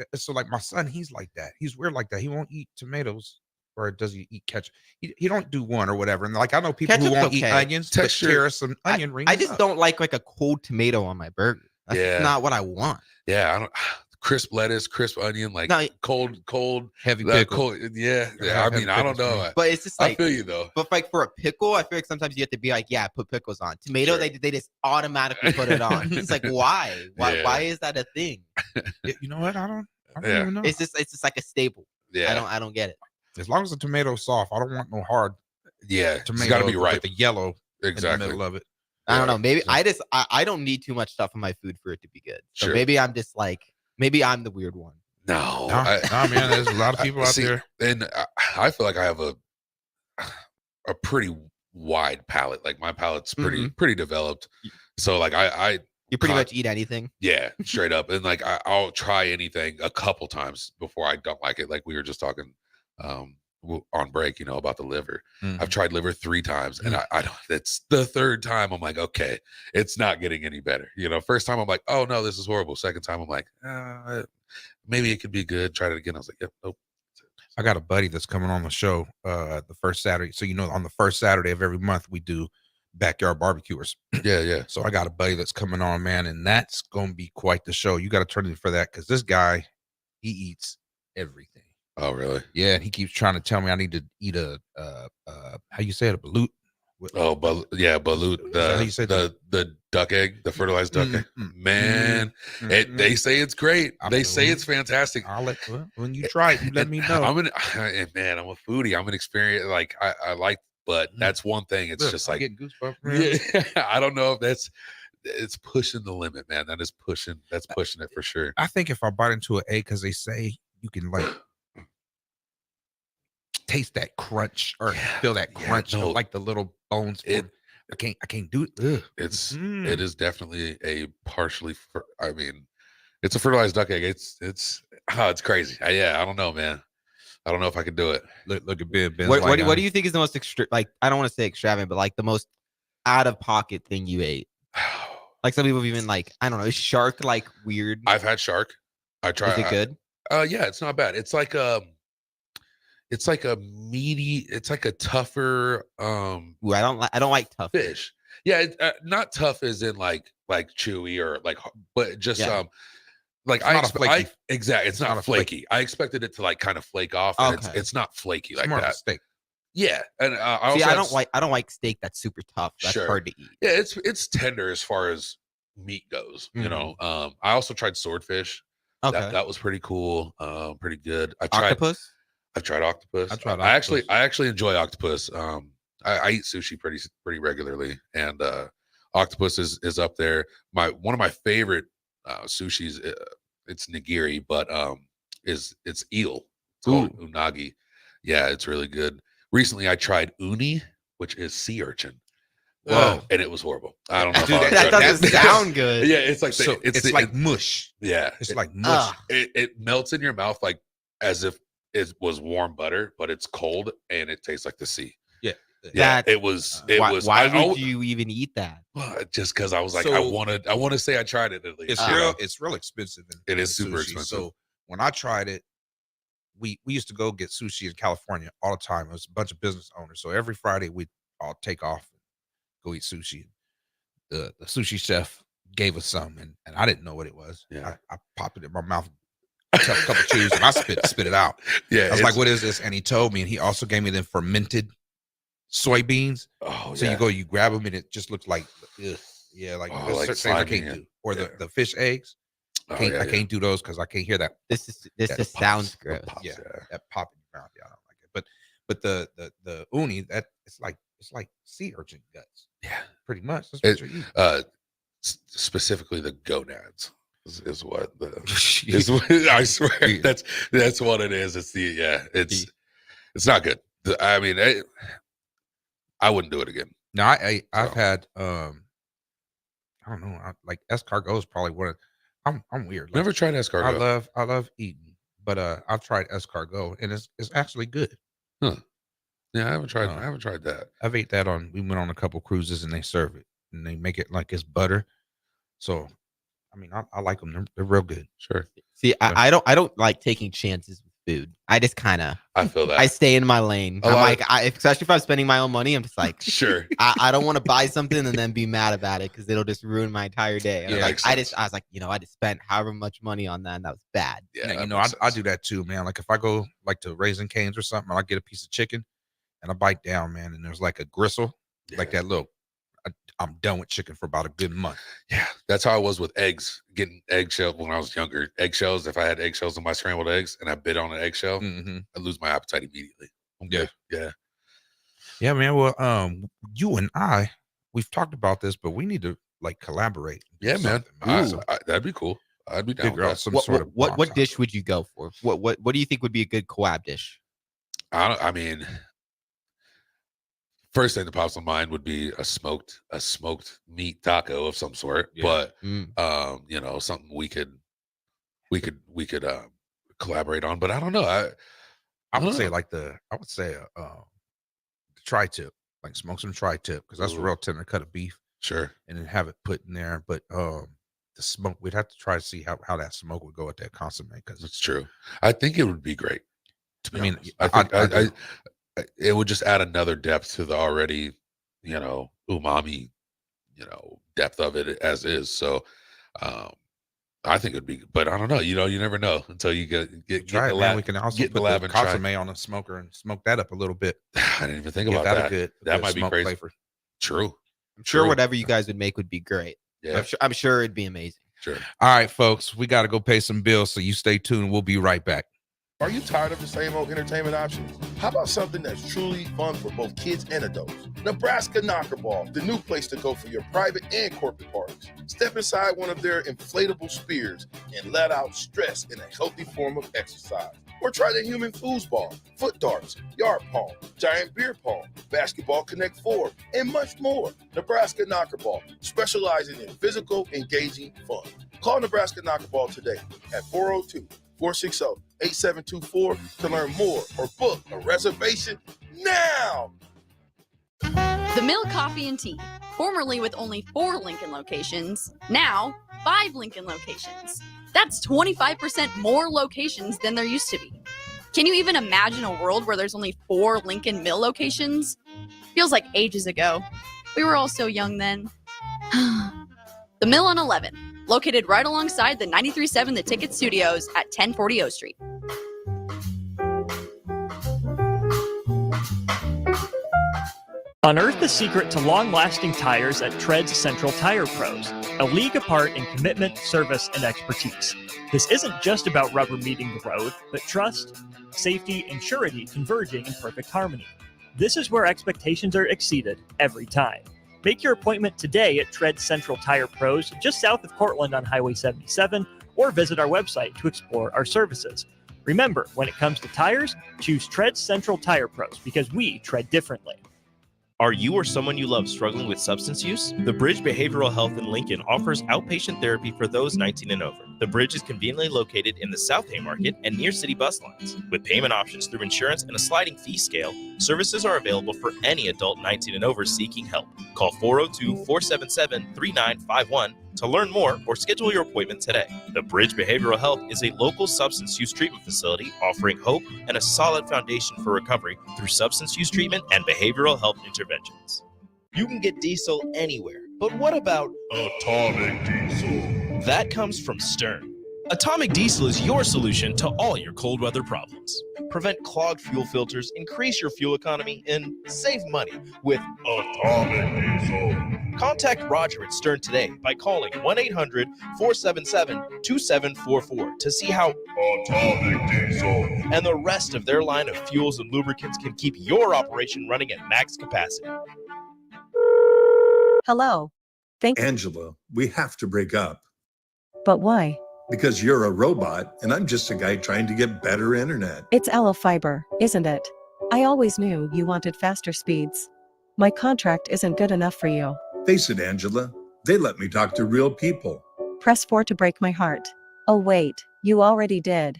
my son, he's like that. He's weird like that. He won't eat tomatoes, or does he eat ketchup? He don't do one or whatever. And like I know people who won't eat onions. Tear some onion rings. I just don't like a cold tomato on my burger. That's not what I want. Yeah, I don't. Crisp lettuce, crisp onion, like cold, heavy pickle. Cold, yeah. I mean, I don't know. But it's just like I feel you though. But like for a pickle, I feel like sometimes you have to be like, yeah, put pickles on. Tomato, they just automatically put it on. It's like why? Why is that a thing? You know what? I don't even know. It's just like a staple. Yeah. I don't get it. As long as the tomato's soft, I don't want no hard. Yeah, tomato. It's got to be ripe. The yellow exactly in the middle of it. I don't know. Maybe I don't need too much stuff in my food for it to be good. So maybe I'm just like. Maybe I'm the weird one. No, man. There's a lot of people out there, and I feel like I have a pretty wide palate. Like my palate's pretty developed. So like you pretty much eat anything. Yeah, straight up. And like I'll try anything a couple times before I don't like it. Like we were just talking on break, about the liver. I've tried liver 3 times, and I don't. It's the 3rd time. I'm like, okay, it's not getting any better. First time I'm like, oh no, this is horrible. Second time I'm like, maybe it could be good. Tried it again. I was like, yep, nope. I got a buddy that's coming on the show the first Saturday. So on the first Saturday of every month we do backyard barbecuers. Yeah. So I got a buddy that's coming on, man, and that's gonna be quite the show. You got to turn in for that because this guy, he eats everything. Oh, really? Yeah, and he keeps trying to tell me I need to eat a how you say it, a balut. Balut. How you say the duck egg, the fertilized duck egg. Man, they say it's great. They say it's fantastic. When you try it, you let me know. I'm a foodie. I'm an experience. Like I like but that's one thing. It's Look, just I'm like, getting goosebumps, man. yeah, I don't know if it's pushing the limit, man. That's pushing it for sure. I think if I bite into an egg, because they say you can like taste that crunch or feel that crunch of like the little bones. I can't do it. Ugh. It is definitely a partially. It's a fertilized duck egg. It's crazy. I don't know, man. I don't know if I could do it. Look at Ben. What do you think is the most like? I don't want to say extravagant, but like the most out of pocket thing you ate? Like some people have even like, I don't know, is shark like weird? I've had shark. I tried. Is it good? Yeah, it's not bad. It's like a meaty. It's like a tougher. Ooh, I don't like tough fish. Yeah, not tough as in like chewy or like, but just like exactly. It's not flaky. I expected it to like kind of flake off. And it's not flaky like that. Steak. Yeah, and I don't like steak that's super tough. That's hard to eat. Yeah, it's tender as far as meat goes. You know, I also tried swordfish. Okay, that was pretty cool. Pretty good. Octopus. I've tried octopus. I actually enjoy octopus. I eat sushi pretty regularly, and octopus is up there. One of my favorite sushis. It's nigiri, but it's eel. It's called unagi. Yeah, it's really good. Recently, I tried uni, which is sea urchin. Whoa. And it was horrible. I don't know. Dude, that doesn't sound good. Yeah, it's like it's like mush. Yeah, it's like mush. It melts in your mouth like as if it was warm butter, but it's cold and it tastes like the sea. Yeah, it was. Why would you even eat that? Just because I was like, I want to say I tried it at least. It's real expensive. It is super sushi. expensive. So when I tried it, we used to go get sushi in California all the time. It was a bunch of business owners. So every Friday we'd all take off and go eat sushi. The sushi chef gave us some, and I didn't know what it was. Yeah, I popped it in my mouth, took a couple chews, and I spit it out. Yeah, I was like, "What is this?" And he told me, and he also gave me the fermented soybeans. Oh, so you grab them, and it just looks like, like certain things I can't do. Or the fish eggs. I can't do those because I can't hear that. This just sounds gross. Yeah, that pop in your mouth. Yeah, I don't like it. But the uni, that it's like sea urchin guts. Yeah, pretty much. That's what you're eating. Specifically the gonads is what I swear that's what it is. It's not good. I mean, I wouldn't do it again. No, I've had I don't know. Like escargot is probably one of. I'm weird. Never tried escargot. I love eating, but I've tried escargot and it's actually good. Huh. Yeah, I haven't tried that. I've ate that we went on a couple cruises and they serve it and they make it like it's butter. So, I mean, I like them. They're real good. Sure. See, I don't like taking chances with food. I just kind of. I feel that. I stay in my lane. I'm like, especially if I'm spending my own money, I'm just like, sure. I don't want to buy something and then be mad about it because it'll just ruin my entire day. And I was like, I just spent however much money on that and that was bad. Yeah, I do that too, man. Like if I go like to Raising Cane's or something, I get a piece of chicken and I bite down, man, and there's like a gristle, like that little. I'm done with chicken for about a good month. Yeah, that's how I was with eggs. Getting eggshells when I was younger. Eggshells. If I had eggshells in my scrambled eggs and I bit on an eggshell, I'd lose my appetite immediately. Yeah, man. Well, you and we've talked about this, but we need to like collaborate. Yeah, man. That'd be cool. I'd be down with that. Some sort of what dish would you go for? What do you think would be a good collab dish? I mean. First thing that pops in mind would be a smoked meat taco of some sort, but something we could collaborate on. But I don't know. I would say the tri-tip, like smoke some tri-tip because that's a real tender cut of beef. Sure, and then have it put in there. But the smoke, we'd have to try to see how that smoke would go at that consomme because it's true. I think it would be great. I mean, it would just add another depth to the already, umami, depth of it as is. So, I think it'd be, but I don't know. You never know until you get try the it, lab. man. We can also put the consomme on a smoker and smoke that up a little bit. I didn't even think about that. That might be crazy. Flavor. True. I'm sure whatever you guys would make would be great. Yeah. I'm sure it'd be amazing. Sure. All right, folks, we got to go pay some bills. So you stay tuned. We'll be right back. Are you tired of the same old entertainment options? How about something that's truly fun for both kids and adults? Nebraska Knockerball, the new place to go for your private and corporate parties. Step inside one of their inflatable spears and let out stress in a healthy form of exercise. Or try the human foosball, foot darts, yard pong, giant beer pong, basketball Connect 4, and much more. Nebraska Knockerball, specializing in physical, engaging fun. Call Nebraska Knockerball today at 402-460-8724 to learn more or book a reservation now. The Mill Coffee and Tea, formerly with only 4 Lincoln locations, now 5 Lincoln locations. That's 25% more locations than there used to be. Can you even imagine a world where there's only 4 Lincoln Mill locations? Feels like ages ago. We were all so young then. The Mill on 11, located right alongside the 93.7 The Ticket Studios at 1040 O Street. Unearth the secret to long-lasting tires at Tread's Central Tire Pros, a league apart in commitment, service, and expertise. This isn't just about rubber meeting the road, but trust, safety, and surety converging in perfect harmony. This is where expectations are exceeded every time. Make your appointment today at Tread's Central Tire Pros, just south of Cortland on Highway 77, or visit our website to explore our services. Remember, when it comes to tires, choose Tread's Central Tire Pros because we tread differently. Are you or someone you love struggling with substance use? The Bridge Behavioral Health in Lincoln offers outpatient therapy for those 19 and over. The Bridge is conveniently located in the South Haymarket and near city bus lines. With payment options through insurance and a sliding fee scale, services are available for any adult 19 and over seeking help. Call 402-477-3951 to learn more or schedule your appointment today. The Bridge Behavioral Health is a local substance use treatment facility offering hope and a solid foundation for recovery through substance use treatment and behavioral health interventions. You can get diesel anywhere, but what about atomic diesel? That comes from Stern. Atomic Diesel is your solution to all your cold weather problems. Prevent clogged fuel filters, increase your fuel economy, and save money with Atomic Diesel. Contact Roger at Stern today by calling 1-800-477-2744 to see how Atomic Diesel and the rest of their line of fuels and lubricants can keep your operation running at max capacity. Hello. Angela, we have to break up. But why? Because you're a robot and I'm just a guy trying to get better internet. It's Aloe Fiber, isn't it? I always knew you wanted faster speeds. My contract isn't good enough for you. Face it, Angela, they let me talk to real people. Press 4 to break my heart. Oh wait, you already did.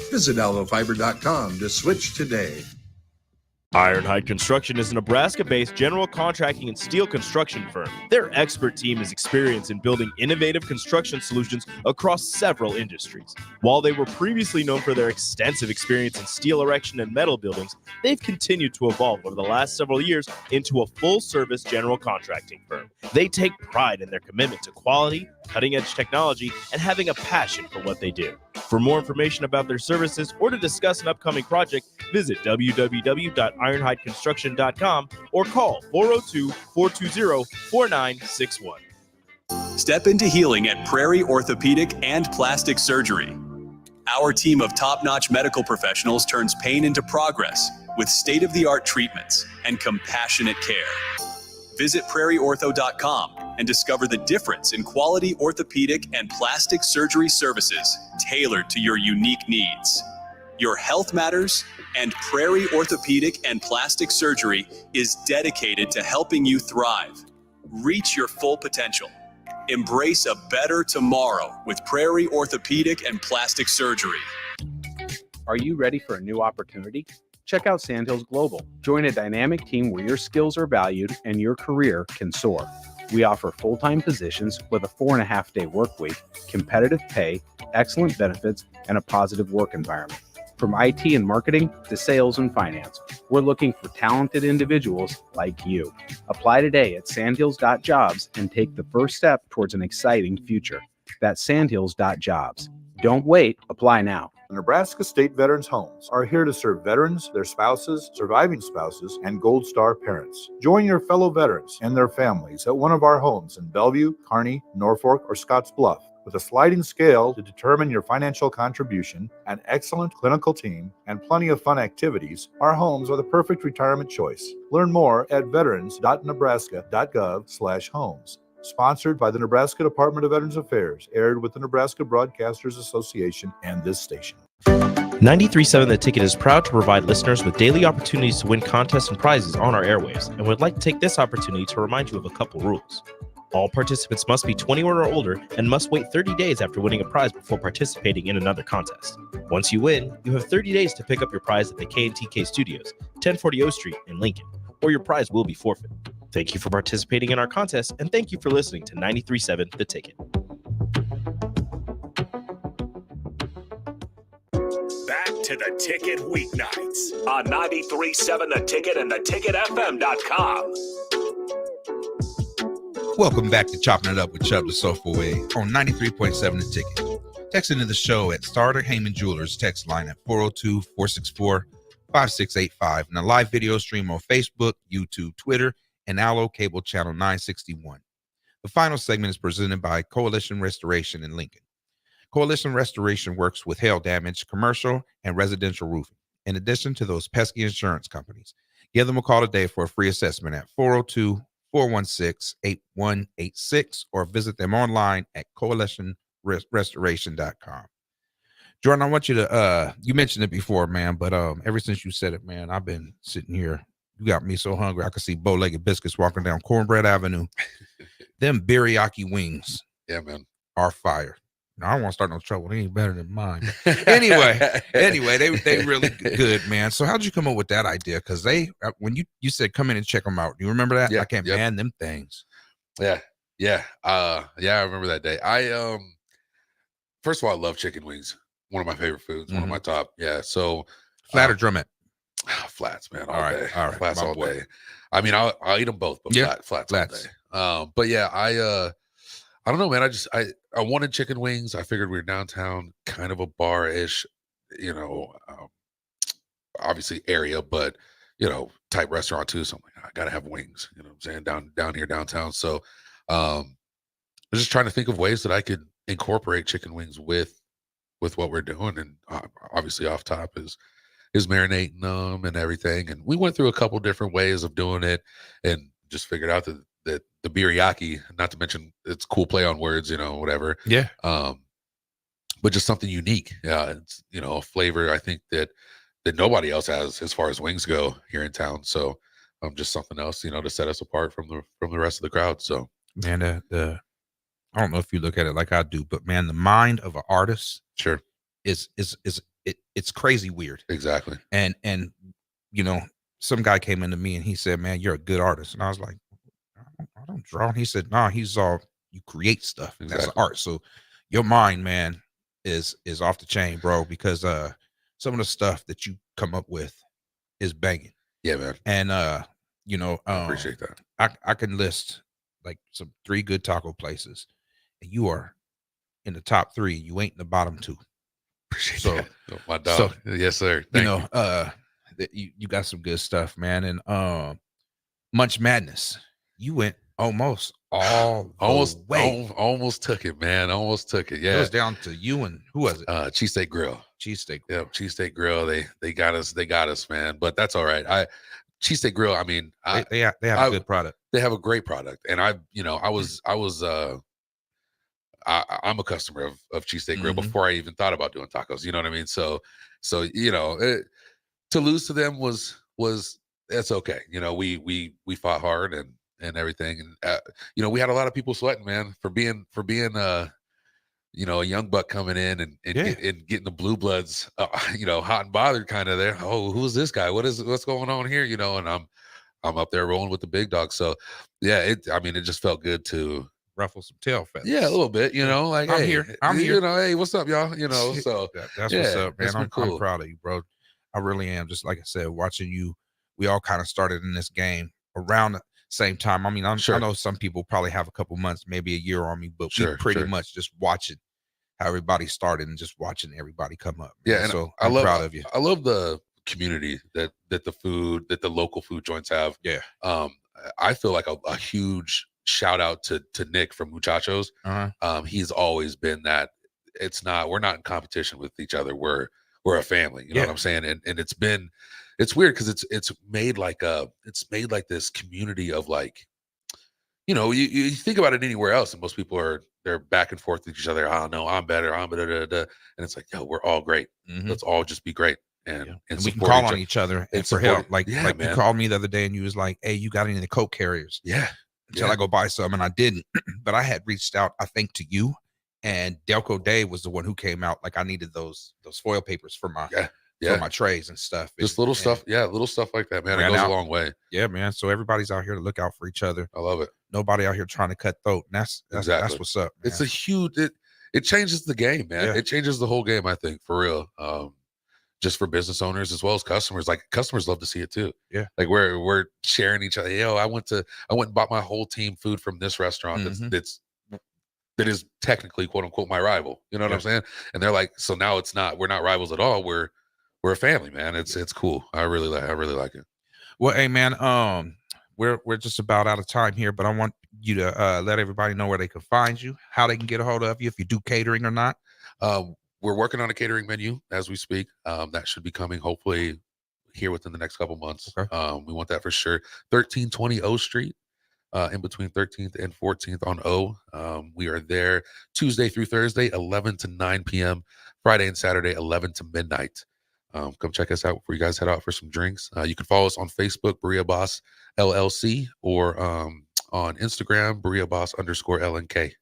Visit aloefiber.com to switch today. Ironhide Construction is a Nebraska-based general contracting and steel construction firm. Their expert team is experienced in building innovative construction solutions across several industries. While they were previously known for their extensive experience in steel erection and metal buildings, they've continued to evolve over the last several years into a full-service general contracting firm. They take pride in their commitment to quality, cutting-edge technology, and having a passion for what they do. For more information about their services or to discuss an upcoming project, visit www.ironhideconstruction.com or call 402-420-4961. Step into healing at Prairie Orthopedic and Plastic Surgery. Our team of top-notch medical professionals turns pain into progress with state-of-the-art treatments and compassionate care. Visit prairieortho.com and discover the difference in quality orthopedic and plastic surgery services tailored to your unique needs. Your health matters, and Prairie Orthopedic and Plastic Surgery is dedicated to helping you thrive. Reach your full potential. Embrace a better tomorrow with Prairie Orthopedic and Plastic Surgery. Are you ready for a new opportunity? Check out Sandhills Global. Join a dynamic team where your skills are valued and your career can soar. We offer full-time positions with a 4.5-day work week, competitive pay, excellent benefits, and a positive work environment. From IT and marketing to sales and finance, we're looking for talented individuals like you. Apply today at sandhills.jobs and take the first step towards an exciting future. That's sandhills.jobs. Don't wait, apply now. Nebraska State Veterans Homes are here to serve veterans, their spouses, surviving spouses, and Gold Star parents. Join your fellow veterans and their families at one of our homes in Bellevue, Kearney, Norfolk, or Scotts Bluff. With a sliding scale to determine your financial contribution, an excellent clinical team, and plenty of fun activities, our homes are the perfect retirement choice. Learn more at veterans.nebraska.gov/homes. Sponsored by the Nebraska Department of Veterans Affairs, aired with the Nebraska Broadcasters Association and this station. 93.7 The Ticket is proud to provide listeners with daily opportunities to win contests and prizes on our airwaves, and would like to take this opportunity to remind you of a couple rules. All participants must be 21 or older and must wait 30 days after winning a prize before participating in another contest. Once you win, you have 30 days to pick up your prize at the K&TK Studios, 1040 O Street in Lincoln, or your prize will be forfeited. Thank you for participating in our contest, and thank you for listening to 93.7 The Ticket. Back to The Ticket weeknights on 93.7 The Ticket and theticketfm.com. Welcome back to Chopping It Up with Chubb the Soulful Way on 93.7 The Ticket. Text into the show at Starter Heyman Jewelers text line at 402-464-5685 and a live video stream on Facebook, YouTube, Twitter, and Allo Cable Channel 961. The final segment is presented by Coalition Restoration in Lincoln. Coalition Restoration works with hail damage, commercial, and residential roofing, in addition to those pesky insurance companies. Give them a call today for a free assessment at 402-416-8186 or visit them online at coalitionrestoration.com. Jordan, I want you to, you mentioned it before, man, but ever since you said it, man, I've been sitting here. You got me so hungry. I could see bow-legged biscuits walking down Cornbread Avenue. Them biryaki wings, yeah, man, are fire. Now, I don't want to start no trouble. They ain't better than mine. Anyway, they really good, man. So how'd you come up with that idea? Because when you said come in and check them out, do you remember that? Yeah, I can't man them things. Yeah. I remember that day. First of all, I love chicken wings. One of my favorite foods. One of my top. Yeah. So flat or drumette? Flats, man. All right. Flats all day. I mean, I'll eat them both, but flats all day. But yeah, I don't know, man. I wanted chicken wings. I figured we were downtown, kind of a bar-ish, obviously area, but type restaurant too. So I'm like, I gotta have wings. You know what I'm saying? Down here downtown. So I was just trying to think of ways that I could incorporate chicken wings with what we're doing, and obviously off top is marinating them and everything. And we went through a couple different ways of doing it, and just figured out that the biryaki, not to mention it's cool play on words, whatever. Yeah. But just something unique. Yeah. It's, a flavor I think that nobody else has as far as wings go here in town. So just something else, to set us apart from the rest of the crowd. So, man, I don't know if you look at it like I do, but man, the mind of an artist sure it's crazy weird. Exactly. And some guy came into me and he said, man, you're a good artist. And I was like, I don't draw. And he said, no, you create stuff. Exactly. That's art. So your mind, man, is off the chain, bro, because some of the stuff that you come up with is banging. Yeah, man. And I appreciate that. I can list like some 3 good taco places, and you are in the top 3. You ain't in the bottom 2. Appreciate that. Oh, my dog. So, yes, sir. You got some good stuff, man. And Munch Madness, you went almost all the way. Almost took it, man. Almost took it. Yeah. It was down to you and who was it? Cheesesteak Grill. Yeah, Cheesesteak Grill. They got us. They got us, man. But that's all right. Cheesesteak Grill. I mean, they have a good product. They have a great product, and I'm a customer of Cheesesteak Grill before I even thought about doing tacos. You know what I mean? So to lose to them was that's okay. We fought hard and everything, and we had a lot of people sweating, man, for being a young buck coming in and getting the blue bloods, hot and bothered kind of there. Oh, who's this guy? What's going on here? And I'm up there rolling with the big dog. So yeah, it just felt good to ruffle some tail feathers. Yeah, a little bit, like, I'm hey, here. Hey, what's up, y'all? So that's what's up, man. I'm proud of you, bro. I really am. Just like I said, watching you, we all kind of started in this game around the same time. I mean, I know some people probably have a couple months, maybe a year on me, but we pretty much just watching how everybody started and just watching everybody come up. Man. Yeah, and so I'm proud of you. I love the community that the local food joints have. Yeah. I feel like a huge shout out to Nick from Muchachos. He's always been that. We're not in competition with each other. We're a family. You know what I'm saying? And it's weird because it's made like this community of like, you think about it anywhere else, and most people they're back and forth with each other. I don't know, I'm better, I'm and it's like, yo, we're all great. Let's all just be great and we can call on each other and for help. Like you man. called me the other day and you was like, hey, you got any of the Coke carriers? Yeah. Until I go buy some, and I didn't. But I had reached out, I think, to you, and Delco Dave was the one who came out. Like I needed those foil papers for my for my trays and stuff. Just little stuff, little stuff like that, man. It goes a long way. Yeah, man. So everybody's out here to look out for each other. I love it. Nobody out here trying to cut throat. And that's what's up, man. It's a huge it changes the game, man. It changes the whole game, I think, for real. Just for business owners as well as customers. Like customers love to see it too. Yeah. Like we're sharing each other. Yo, I went and bought my whole team food from this restaurant that is technically quote unquote my rival. You know what I'm saying? And they're like, so now we're not rivals at all. We're a family, man. It's cool. I really like it. Well, hey man, we're just about out of time here, but I want you to let everybody know where they can find you, how they can get a hold of you, if you do catering or not. We're working on a catering menu as we speak. That should be coming hopefully here within the next couple months. Okay. We want that for sure. 1320 O Street, in between 13th and 14th on O. We are there Tuesday through Thursday, 11 to 9 p.m. Friday and Saturday, 11 to midnight. Come check us out before you guys head out for some drinks. You can follow us on Facebook, Berea Boss LLC, or on Instagram, Berea Boss _LNK.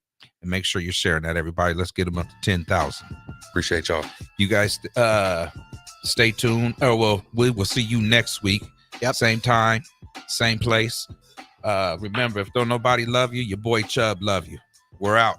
And make sure you're sharing that, everybody. Let's get them up to 10,000. Appreciate y'all. You guys stay tuned. Oh, well, we will see you next week. Yep. Same time, same place. Remember, if don't nobody love you, your boy Chubb love you. We're out.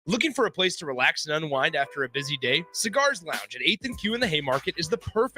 Looking for a place to relax and unwind after a busy day? Cigars Lounge at 8th and Q in the Haymarket is the perfect